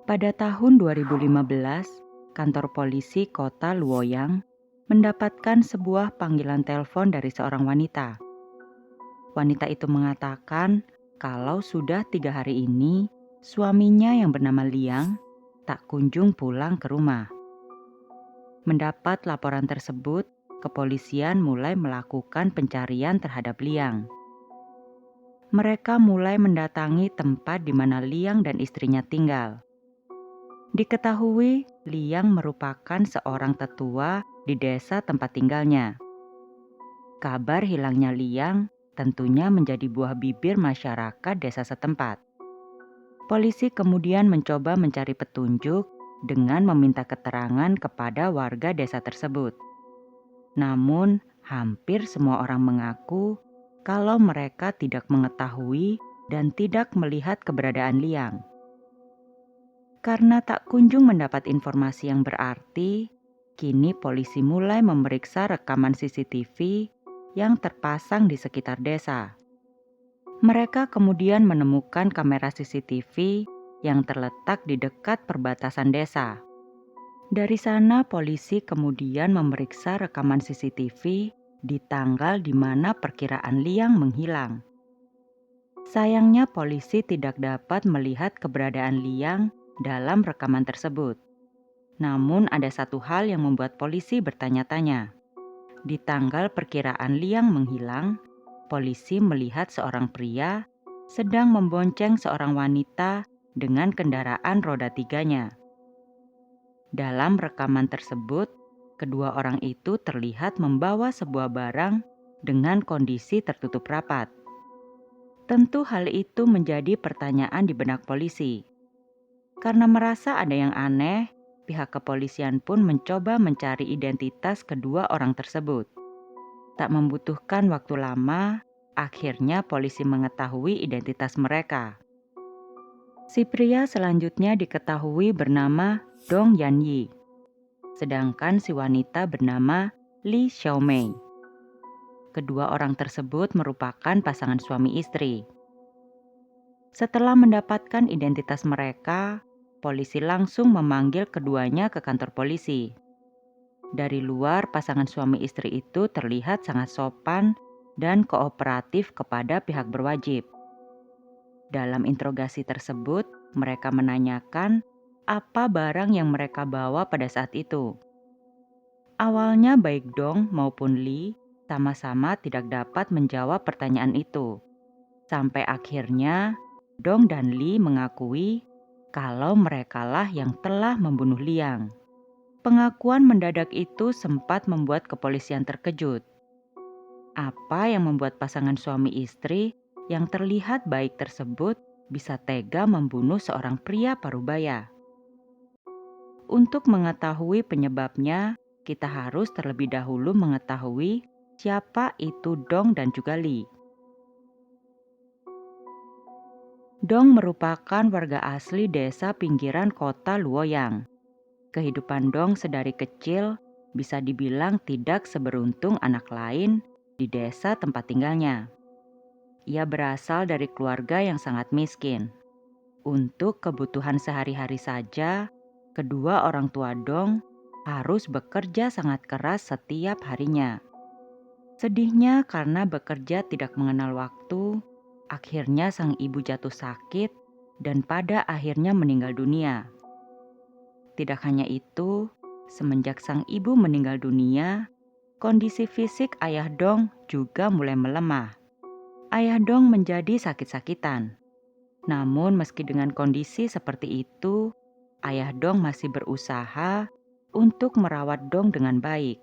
Pada tahun 2015, kantor polisi kota Luoyang mendapatkan sebuah panggilan telepon dari seorang wanita. Wanita itu mengatakan kalau sudah 3 hari ini suaminya yang bernama Liang tak kunjung pulang ke rumah. Mendapat laporan tersebut, kepolisian mulai melakukan pencarian terhadap Liang. Mereka mulai mendatangi tempat di mana Liang dan istrinya tinggal. Diketahui Liang merupakan seorang tetua di desa tempat tinggalnya. Kabar hilangnya Liang tentunya menjadi buah bibir masyarakat desa setempat. Polisi kemudian mencoba mencari petunjuk dengan meminta keterangan kepada warga desa tersebut. Namun, hampir semua orang mengaku kalau mereka tidak mengetahui dan tidak melihat keberadaan Liang. Karena tak kunjung mendapat informasi yang berarti, kini polisi mulai memeriksa rekaman CCTV yang terpasang di sekitar desa. Mereka kemudian menemukan kamera CCTV yang terletak di dekat perbatasan desa. Dari sana polisi kemudian memeriksa rekaman CCTV di tanggal di mana perkiraan Liang menghilang. Sayangnya polisi tidak dapat melihat keberadaan Liang dalam rekaman tersebut. Namun ada satu hal yang membuat polisi bertanya-tanya. Di tanggal perkiraan Liang menghilang, polisi melihat seorang pria sedang membonceng seorang wanita dengan kendaraan roda 3-nya. Dalam rekaman tersebut, kedua orang itu terlihat membawa sebuah barang dengan kondisi tertutup rapat. Tentu hal itu menjadi pertanyaan di benak polisi. Karena merasa ada yang aneh, pihak kepolisian pun mencoba mencari identitas kedua orang tersebut. Tak membutuhkan waktu lama, akhirnya polisi mengetahui identitas mereka. Si pria selanjutnya diketahui bernama Dong Yanyi, sedangkan si wanita bernama Li Xiaomei. Kedua orang tersebut merupakan pasangan suami istri. Setelah mendapatkan identitas mereka, polisi langsung memanggil keduanya ke kantor polisi. Dari luar, pasangan suami istri itu terlihat sangat sopan dan kooperatif kepada pihak berwajib. Dalam interogasi tersebut, mereka menanyakan apa barang yang mereka bawa pada saat itu. Awalnya baik Dong maupun Li sama-sama tidak dapat menjawab pertanyaan itu. Sampai akhirnya Dong dan Li mengakui kalau merekalah yang telah membunuh Liang. Pengakuan mendadak itu sempat membuat kepolisian terkejut. Apa yang membuat pasangan suami istri yang terlihat baik tersebut bisa tega membunuh seorang pria parubaya? Untuk mengetahui penyebabnya, kita harus terlebih dahulu mengetahui siapa itu Dong dan juga Li. Dong merupakan warga asli desa pinggiran kota Luoyang. Kehidupan Dong sedari kecil bisa dibilang tidak seberuntung anak lain di desa tempat tinggalnya. Ia berasal dari keluarga yang sangat miskin. Untuk kebutuhan sehari-hari saja, kedua orang tua Dong harus bekerja sangat keras setiap harinya. Sedihnya karena bekerja tidak mengenal waktu, akhirnya sang ibu jatuh sakit dan pada akhirnya meninggal dunia. Tidak hanya itu, semenjak sang ibu meninggal dunia, kondisi fisik ayah Dong juga mulai melemah. Ayah Dong menjadi sakit-sakitan. Namun meski dengan kondisi seperti itu, ayah Dong masih berusaha untuk merawat Dong dengan baik.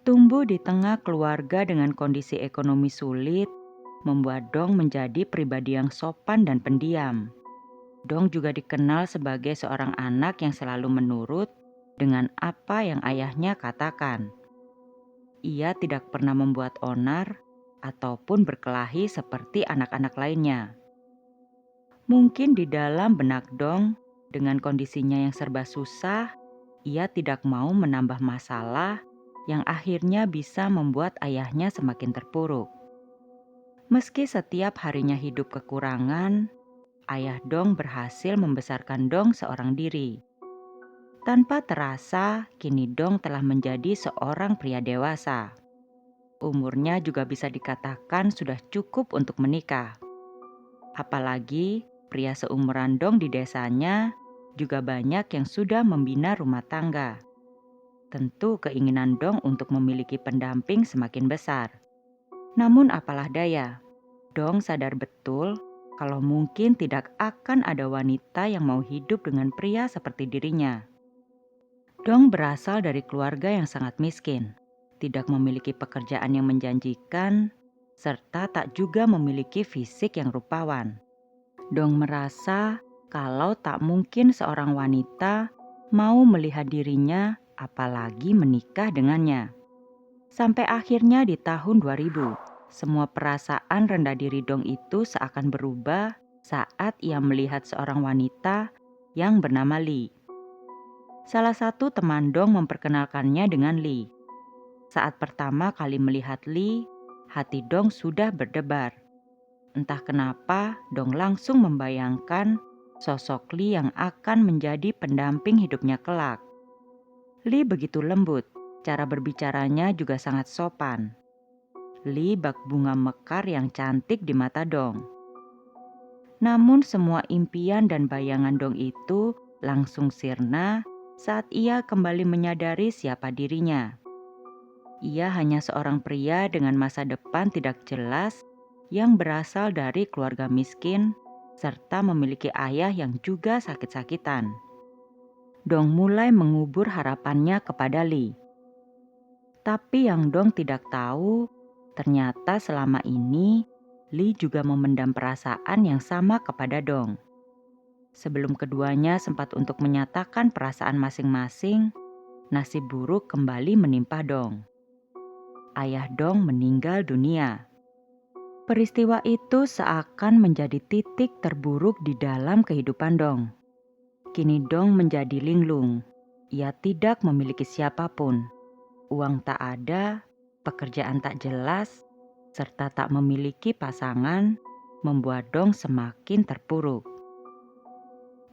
Tumbuh di tengah keluarga dengan kondisi ekonomi sulit, membuat Dong menjadi pribadi yang sopan dan pendiam. Dong juga dikenal sebagai seorang anak yang selalu menurut dengan apa yang ayahnya katakan. Ia tidak pernah membuat onar ataupun berkelahi seperti anak-anak lainnya. Mungkin di dalam benak Dong, dengan kondisinya yang serba susah, ia tidak mau menambah masalah yang akhirnya bisa membuat ayahnya semakin terpuruk. Meski setiap harinya hidup kekurangan, ayah Dong berhasil membesarkan Dong seorang diri. Tanpa terasa, kini Dong telah menjadi seorang pria dewasa. Umurnya juga bisa dikatakan sudah cukup untuk menikah. Apalagi pria seumuran Dong di desanya juga banyak yang sudah membina rumah tangga. Tentu keinginan Dong untuk memiliki pendamping semakin besar. Namun apalah daya, Dong sadar betul kalau mungkin tidak akan ada wanita yang mau hidup dengan pria seperti dirinya. Dong berasal dari keluarga yang sangat miskin, tidak memiliki pekerjaan yang menjanjikan, serta tak juga memiliki fisik yang rupawan. Dong merasa kalau tak mungkin seorang wanita mau melihat dirinya apalagi menikah dengannya. Sampai akhirnya di tahun 2000, semua perasaan rendah diri Dong itu seakan berubah saat ia melihat seorang wanita yang bernama Lee. Salah satu teman Dong memperkenalkannya dengan Lee. Saat pertama kali melihat Lee, hati Dong sudah berdebar. Entah kenapa, Dong langsung membayangkan sosok Lee yang akan menjadi pendamping hidupnya kelak. Lee begitu lembut, cara berbicaranya juga sangat sopan. Lee bak bunga mekar yang cantik di mata Dong. Namun semua impian dan bayangan Dong itu langsung sirna saat ia kembali menyadari siapa dirinya. Ia hanya seorang pria dengan masa depan tidak jelas yang berasal dari keluarga miskin serta memiliki ayah yang juga sakit-sakitan. Dong mulai mengubur harapannya kepada Lee. Tapi yang Dong tidak tahu, ternyata selama ini Lee juga memendam perasaan yang sama kepada Dong. Sebelum keduanya sempat untuk menyatakan perasaan masing-masing, nasib buruk kembali menimpa Dong. Ayah Dong meninggal dunia. Peristiwa itu seakan menjadi titik terburuk di dalam kehidupan Dong. Kini Dong menjadi linglung. Ia tidak memiliki siapapun. Uang tak ada, pekerjaan tak jelas, serta tak memiliki pasangan, membuat Dong semakin terpuruk.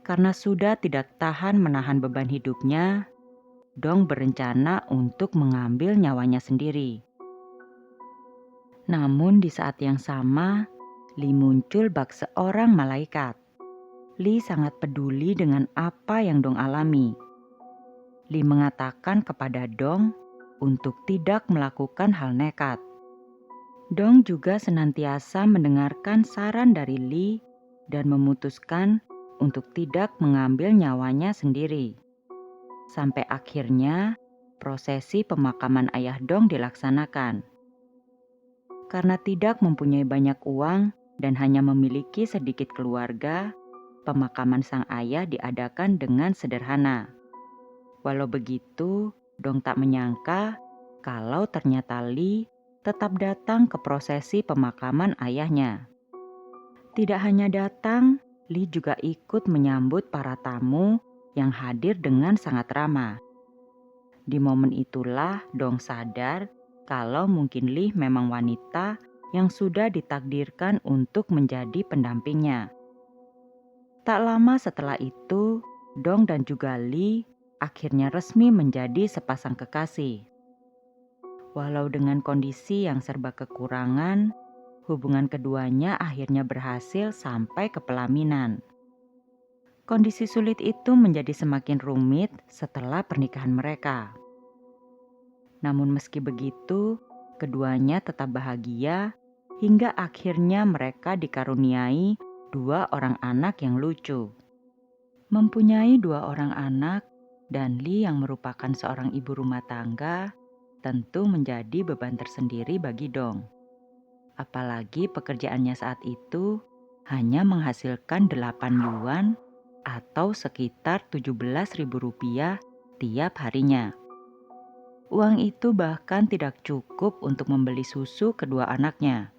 Karena sudah tidak tahan menahan beban hidupnya, Dong berencana untuk mengambil nyawanya sendiri. Namun di saat yang sama, Lee muncul bak seorang malaikat. Lee sangat peduli dengan apa yang Dong alami. Lee mengatakan kepada Dong untuk tidak melakukan hal nekat. Dong juga senantiasa mendengarkan saran dari Lee dan memutuskan untuk tidak mengambil nyawanya sendiri. Sampai akhirnya prosesi pemakaman ayah Dong dilaksanakan. Karena tidak mempunyai banyak uang dan hanya memiliki sedikit keluarga, pemakaman sang ayah diadakan dengan sederhana. Walau begitu, Dong tak menyangka kalau ternyata Lee tetap datang ke prosesi pemakaman ayahnya. Tidak hanya datang, Lee juga ikut menyambut para tamu yang hadir dengan sangat ramah. Di momen itulah Dong sadar kalau mungkin Lee memang wanita yang sudah ditakdirkan untuk menjadi pendampingnya. Tak lama setelah itu, Dong dan juga Lee akhirnya resmi menjadi sepasang kekasih. Walau dengan kondisi yang serba kekurangan, hubungan keduanya akhirnya berhasil sampai ke pelaminan. Kondisi sulit itu menjadi semakin rumit setelah pernikahan mereka. Namun meski begitu, keduanya tetap bahagia hingga akhirnya mereka dikaruniai 2 orang anak yang lucu. Mempunyai 2 orang anak dan Lee yang merupakan seorang ibu rumah tangga tentu menjadi beban tersendiri bagi Dong. Apalagi pekerjaannya saat itu hanya menghasilkan 8 yuan atau sekitar Rp17.000 tiap harinya. Uang itu bahkan tidak cukup untuk membeli susu kedua anaknya.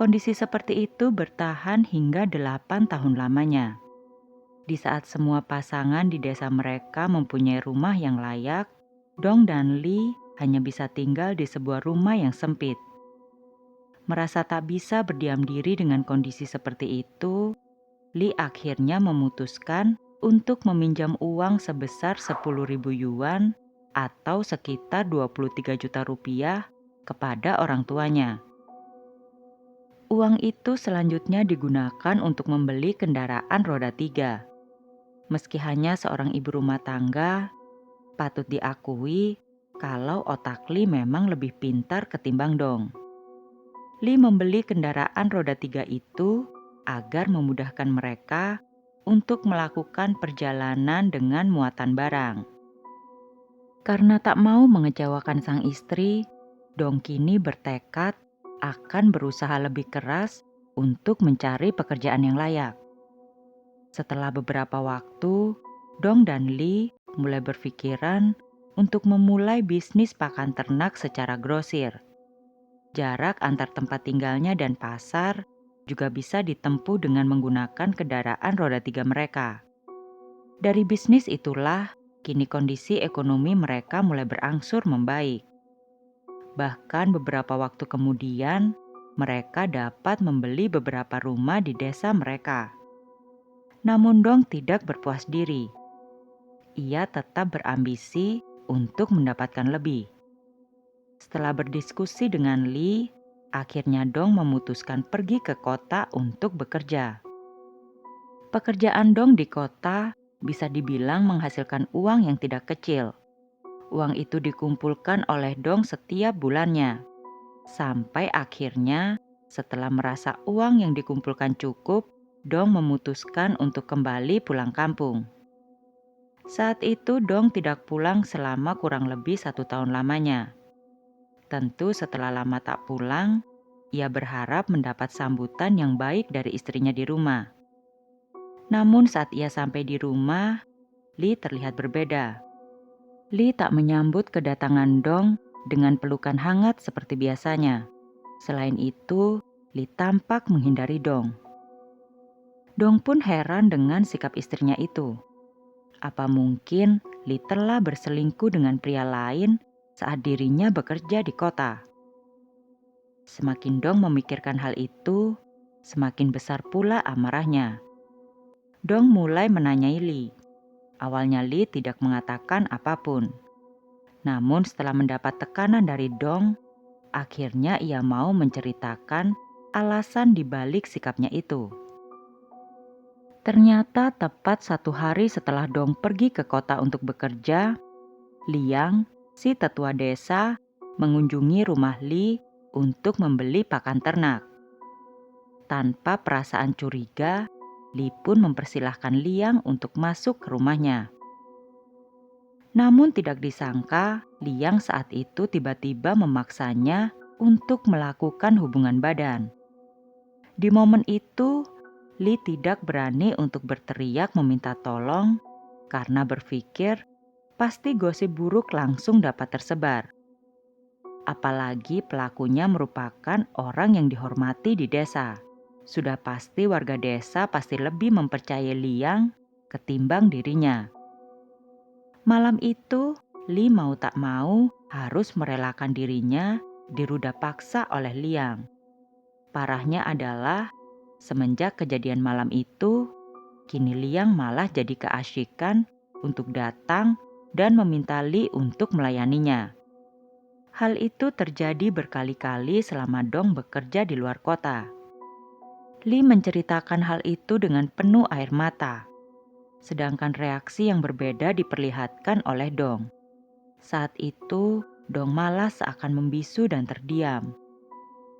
Kondisi seperti itu bertahan hingga 8 tahun lamanya. Di saat semua pasangan di desa mereka mempunyai rumah yang layak, Dong dan Lee hanya bisa tinggal di sebuah rumah yang sempit. Merasa tak bisa berdiam diri dengan kondisi seperti itu, Li akhirnya memutuskan untuk meminjam uang sebesar 10.000 yuan atau sekitar 23 juta rupiah kepada orang tuanya. Uang itu selanjutnya digunakan untuk membeli kendaraan roda 3. Meski hanya seorang ibu rumah tangga, patut diakui kalau otak Li memang lebih pintar ketimbang Dong. Li membeli kendaraan roda 3 itu agar memudahkan mereka untuk melakukan perjalanan dengan muatan barang. Karena tak mau mengecewakan sang istri, Dong kini bertekad akan berusaha lebih keras untuk mencari pekerjaan yang layak. Setelah beberapa waktu, Dong dan Li mulai berpikiran untuk memulai bisnis pakan ternak secara grosir. Jarak antar tempat tinggalnya dan pasar juga bisa ditempuh dengan menggunakan kendaraan roda 3 mereka. Dari bisnis itulah, kini kondisi ekonomi mereka mulai berangsur membaik. Bahkan beberapa waktu kemudian, mereka dapat membeli beberapa rumah di desa mereka. Namun Dong tidak berpuas diri. Ia tetap berambisi untuk mendapatkan lebih. Setelah berdiskusi dengan Li, akhirnya Dong memutuskan pergi ke kota untuk bekerja. Pekerjaan Dong di kota bisa dibilang menghasilkan uang yang tidak kecil. Uang itu dikumpulkan oleh Dong setiap bulannya. Sampai akhirnya, setelah merasa uang yang dikumpulkan cukup, Dong memutuskan untuk kembali pulang kampung. Saat itu Dong tidak pulang selama kurang lebih 1 tahun lamanya. Tentu setelah lama tak pulang, ia berharap mendapat sambutan yang baik dari istrinya di rumah. Namun saat ia sampai di rumah, Li terlihat berbeda. Li tak menyambut kedatangan Dong dengan pelukan hangat seperti biasanya. Selain itu, Li tampak menghindari Dong. Dong pun heran dengan sikap istrinya itu. Apa mungkin Li telah berselingkuh dengan pria lain saat dirinya bekerja di kota? Semakin Dong memikirkan hal itu, semakin besar pula amarahnya. Dong mulai menanyai Li. Awalnya Li tidak mengatakan apapun. Namun setelah mendapat tekanan dari Dong, akhirnya ia mau menceritakan alasan dibalik sikapnya itu. Ternyata tepat 1 hari setelah Dong pergi ke kota untuk bekerja, Liang, si tetua desa, mengunjungi rumah Li untuk membeli pakan ternak. Tanpa perasaan curiga, Li pun mempersilahkan Liang untuk masuk ke rumahnya. Namun tidak disangka, Liang saat itu tiba-tiba memaksanya untuk melakukan hubungan badan. Di momen itu, Li tidak berani untuk berteriak meminta tolong karena berpikir pasti gosip buruk langsung dapat tersebar. Apalagi pelakunya merupakan orang yang dihormati di desa. Sudah pasti warga desa pasti lebih mempercayai Liang ketimbang dirinya. Malam itu, Li mau tak mau harus merelakan dirinya diruda paksa oleh Liang. Parahnya adalah, semenjak kejadian malam itu, kini Liang malah jadi keasyikan untuk datang dan meminta Li untuk melayaninya. Hal itu terjadi berkali-kali selama Dong bekerja di luar kota. Li menceritakan hal itu dengan penuh air mata. Sedangkan reaksi yang berbeda diperlihatkan oleh Dong. Saat itu, Dong malah seakan membisu dan terdiam.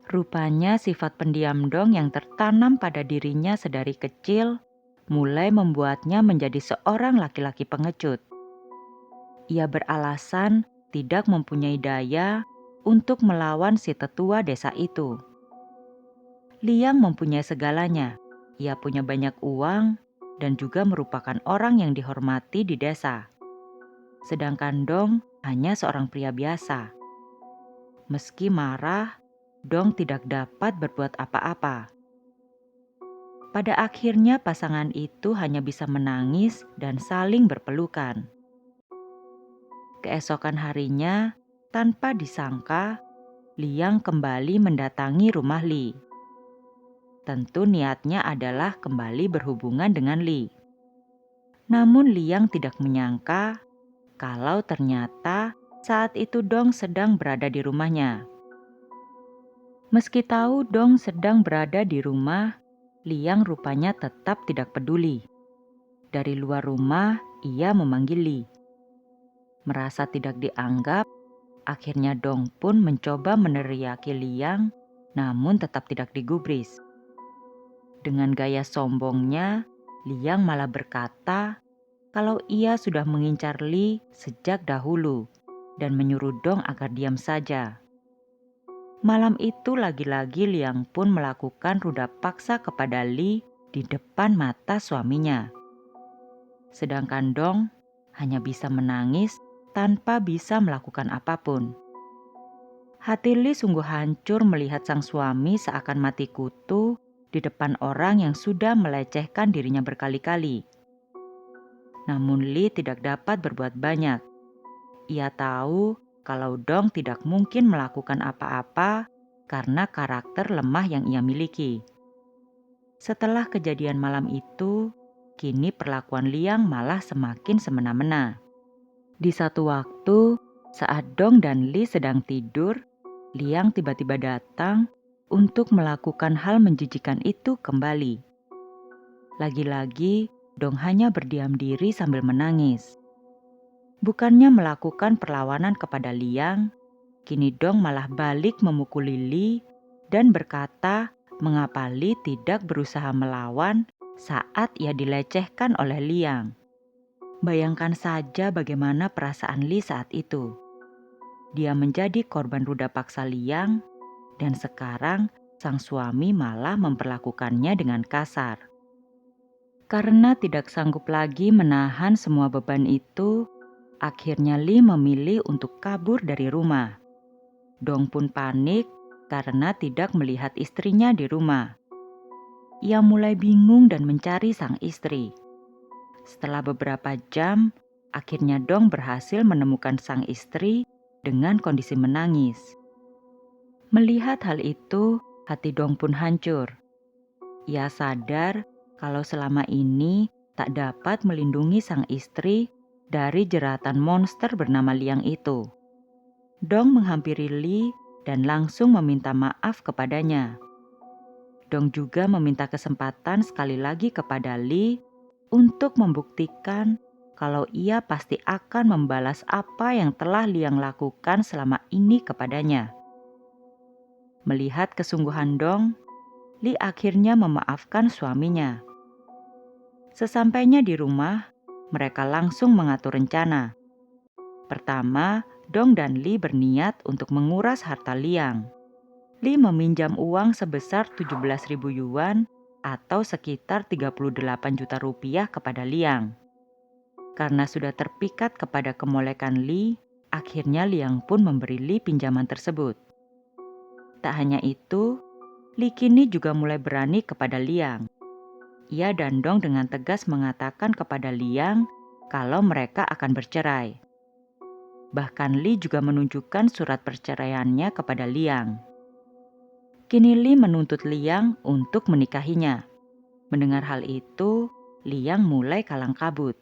Rupanya sifat pendiam Dong yang tertanam pada dirinya sedari kecil mulai membuatnya menjadi seorang laki-laki pengecut. Ia beralasan tidak mempunyai daya untuk melawan si tetua desa itu. Liang mempunyai segalanya. Ia punya banyak uang dan juga merupakan orang yang dihormati di desa. Sedangkan Dong hanya seorang pria biasa. Meski marah, Dong tidak dapat berbuat apa-apa. Pada akhirnya pasangan itu hanya bisa menangis dan saling berpelukan. Keesokan harinya, tanpa disangka, Liang kembali mendatangi rumah Li. Tentu niatnya adalah kembali berhubungan dengan Li. Namun Liang tidak menyangka kalau ternyata saat itu Dong sedang berada di rumahnya. Meski tahu Dong sedang berada di rumah, Liang rupanya tetap tidak peduli. Dari luar rumah, ia memanggil Li. Merasa tidak dianggap, akhirnya Dong pun mencoba meneriaki Liang, namun tetap tidak digubris. Dengan gaya sombongnya, Liang malah berkata kalau ia sudah mengincar Li sejak dahulu dan menyuruh Dong agar diam saja. Malam itu lagi-lagi Liang pun melakukan ruda paksa kepada Li di depan mata suaminya. Sedangkan Dong hanya bisa menangis tanpa bisa melakukan apapun. Hati Li sungguh hancur melihat sang suami seakan mati kutu di depan orang yang sudah melecehkan dirinya berkali-kali. Namun Li tidak dapat berbuat banyak. Ia tahu kalau Dong tidak mungkin melakukan apa-apa karena karakter lemah yang ia miliki. Setelah kejadian malam itu, kini perlakuan Liang malah semakin semena-mena. Di satu waktu, saat Dong dan Li sedang tidur, Liang tiba-tiba datang untuk melakukan hal menjijikan itu kembali. Lagi-lagi, Dong hanya berdiam diri sambil menangis. Bukannya melakukan perlawanan kepada Liang, kini Dong malah balik memukuli Li dan berkata mengapa Li tidak berusaha melawan saat ia dilecehkan oleh Liang. Bayangkan saja bagaimana perasaan Li saat itu. Dia menjadi korban ruda paksa Liang dan sekarang sang suami malah memperlakukannya dengan kasar. Karena tidak sanggup lagi menahan semua beban itu, akhirnya Li memilih untuk kabur dari rumah. Dong pun panik karena tidak melihat istrinya di rumah. Ia mulai bingung dan mencari sang istri. Setelah beberapa jam, akhirnya Dong berhasil menemukan sang istri dengan kondisi menangis. Melihat hal itu, hati Dong pun hancur. Ia sadar kalau selama ini tak dapat melindungi sang istri dari jeratan monster bernama Liang itu. Dong menghampiri Li dan langsung meminta maaf kepadanya. Dong juga meminta kesempatan sekali lagi kepada Li untuk membuktikan kalau ia pasti akan membalas apa yang telah Liang lakukan selama ini kepadanya. Melihat kesungguhan Dong, Li akhirnya memaafkan suaminya. Sesampainya di rumah, mereka langsung mengatur rencana. Pertama, Dong dan Li berniat untuk menguras harta Liang. Li meminjam uang sebesar 17.000 yuan atau sekitar 38 juta rupiah kepada Liang. Karena sudah terpikat kepada kemolekan Li, akhirnya Liang pun memberi Li pinjaman tersebut. Tak hanya itu, Li kini juga mulai berani kepada Liang. Ia dan Dong dengan tegas mengatakan kepada Liang kalau mereka akan bercerai. Bahkan Li juga menunjukkan surat perceraiannya kepada Liang. Kini Li menuntut Liang untuk menikahinya. Mendengar hal itu, Liang mulai kalang kabut.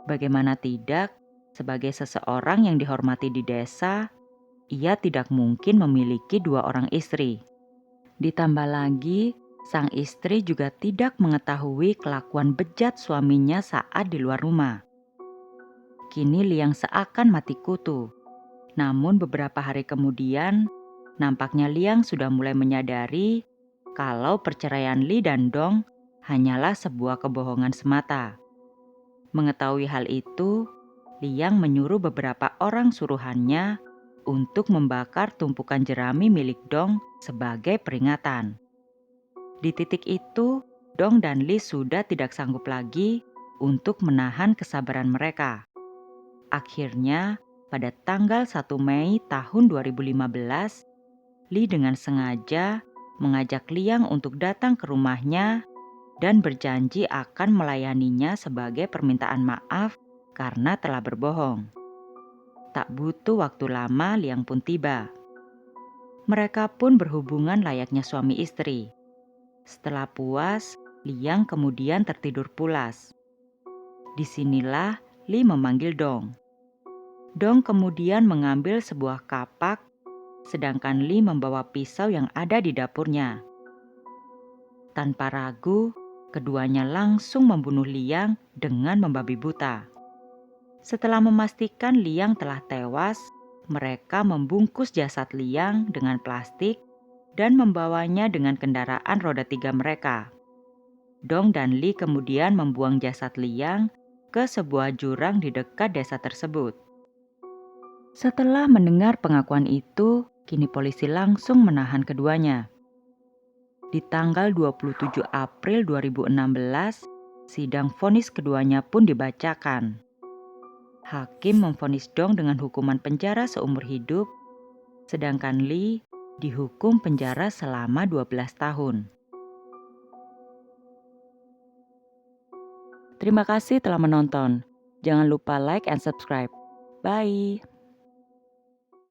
Bagaimana tidak, sebagai seseorang yang dihormati di desa, ia tidak mungkin memiliki dua orang istri. Ditambah lagi, sang istri juga tidak mengetahui kelakuan bejat suaminya saat di luar rumah. Kini Liang seakan mati kutu. Namun beberapa hari kemudian, nampaknya Liang sudah mulai menyadari kalau perceraian Li dan Dong hanyalah sebuah kebohongan semata. Mengetahui hal itu, Liang menyuruh beberapa orang suruhannya untuk membakar tumpukan jerami milik Dong sebagai peringatan. Di titik itu, Dong dan Li sudah tidak sanggup lagi untuk menahan kesabaran mereka. Akhirnya, pada tanggal 1 Mei tahun 2015, Li dengan sengaja mengajak Liang untuk datang ke rumahnya dan berjanji akan melayaninya sebagai permintaan maaf karena telah berbohong. Tak butuh waktu lama, Liang pun tiba. Mereka pun berhubungan layaknya suami istri. Setelah puas, Liang kemudian tertidur pulas. Disinilah Li memanggil Dong. Dong kemudian mengambil sebuah kapak, sedangkan Li membawa pisau yang ada di dapurnya. Tanpa ragu, keduanya langsung membunuh Liang dengan membabi buta. Setelah memastikan Liang telah tewas, mereka membungkus jasad Liang dengan plastik dan membawanya dengan kendaraan roda 3 mereka. Dong dan Li kemudian membuang jasad Liang ke sebuah jurang di dekat desa tersebut. Setelah mendengar pengakuan itu, kini polisi langsung menahan keduanya. Di tanggal 27 April 2016, sidang vonis keduanya pun dibacakan. Hakim memvonis Dong dengan hukuman penjara seumur hidup, sedangkan Li dihukum penjara selama 12 tahun. Terima kasih telah menonton. Jangan lupa like and subscribe. Bye.